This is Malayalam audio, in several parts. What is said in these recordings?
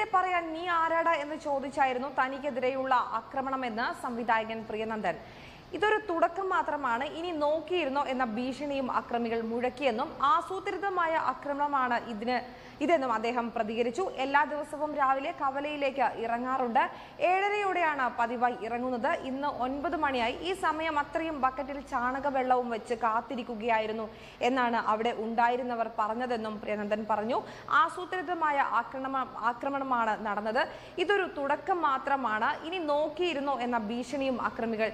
തനിക്കെതിരെ പറയാൻ നീ ആരാടാ എന്ന് ചോദിച്ചായിരുന്നു തനിക്കെതിരെയുള്ള ആക്രമണമെന്ന് സംവിധായകൻ പ്രിയനന്ദൻ. ഇതൊരു തുടക്കം മാത്രമാണ്, ഇനി നോക്കിയിരുന്നോ എന്ന ഭീഷണിയും അക്രമികൾ മുഴക്കിയെന്നും ആസൂത്രിതമായ ആക്രമണമാണ് ഇതെന്നും അദ്ദേഹം പ്രതികരിച്ചു. എല്ലാ ദിവസവും രാവിലെ കവലയിലേക്ക് ഇറങ്ങാറുണ്ട്. 7:30യോടെയാണ് പതിവായി ഇറങ്ങുന്നത്. ഇന്ന് 9 മണിയായി. ഈ സമയം അത്രയും ബക്കറ്റിൽ ചാണകവെള്ളവും വെച്ച് കാത്തിരിക്കുകയായിരുന്നു എന്നാണ് അവിടെ ഉണ്ടായിരുന്നവർ പറഞ്ഞതെന്നും പ്രിയനന്ദൻ പറഞ്ഞു. ആസൂത്രിതമായ ആക്രമണമാണ് നടന്നത്. ഇതൊരു തുടക്കം മാത്രമാണ്, ഇനി നോക്കിയിരുന്നോ എന്ന ഭീഷണിയും അക്രമികൾ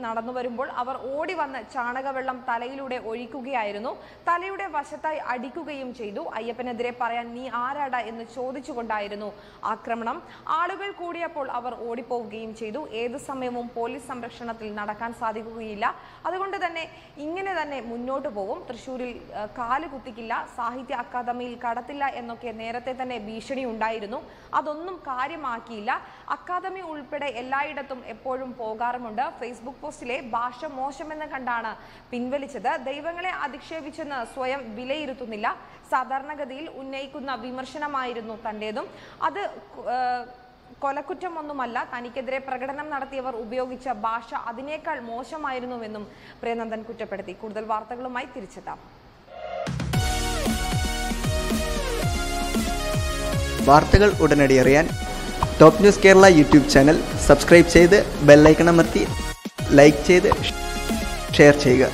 നടന്നു വരുമ്പോൾ അവർ ഓടി വന്ന് ചാണകവെള്ളം തലയിലൂടെ ഒഴിക്കുകയായിരുന്നു. തലയുടെ വശത്തായി അടിക്കുകയും ചെയ്തു. അയ്യപ്പനെതിരെ പറയാൻ നീ ആരാടാ എന്ന് ചോദിച്ചുകൊണ്ടായിരുന്നു ആക്രമണം. ആളുകൾ കൂടിയപ്പോൾ അവർ ഓടിപ്പോവുകയും ചെയ്തു. ഏത് സമയവും പോലീസ് സംരക്ഷണത്തിൽ നടക്കാൻ സാധിക്കുകയില്ല. അതുകൊണ്ട് തന്നെ ഇങ്ങനെ തന്നെ മുന്നോട്ട് പോകും. തൃശ്ശൂരിൽ കാല് കുത്തിക്കില്ല, സാഹിത്യ അക്കാദമിയിൽ കടത്തില്ല എന്നൊക്കെ നേരത്തെ തന്നെ ഭീഷണി ഉണ്ടായിരുന്നു. അതൊന്നും കാര്യമാക്കിയില്ല. അക്കാദമി ഉൾപ്പെടെ എല്ലായിടത്തും എപ്പോഴും പോകാറുമുണ്ട്. ഫേസ്ബുക്ക് പോസ്റ്റിലെ ഭാഷ മോശമെന്ന് കണ്ടാണ് പിൻവലിച്ചത്. ദൈവങ്ങളെ അധിക്ഷേപിച്ചെന്ന് സ്വയം വിലയിരുത്തുന്നില്ല. സാധാരണഗതിയിൽ ഉന്നയിക്കുന്ന വിമർശനമായിരുന്നു തന്റേതും. അത് കൊലക്കുറ്റമൊന്നുമല്ല. തനിക്കെതിരെ പ്രകടനം നടത്തിയവർ ഉപയോഗിച്ച ഭാഷ അതിനേക്കാൾ മോശമായിരുന്നുവെന്നും പ്രിയനന്ദൻ കുറ്റപ്പെടുത്തി. കൂടുതൽ വാർത്തകളുമായി തിരിച്ചെത്താം. വാർത്തകൾ ഉടനടി അറിയാൻ top news Kerala YouTube channel subscribe ചെയ്ത് ബെല്ലൈക്കൺ അമർത്തി ലൈക്ക് ചെയ്ത് ഷെയർ ചെയ്യുക.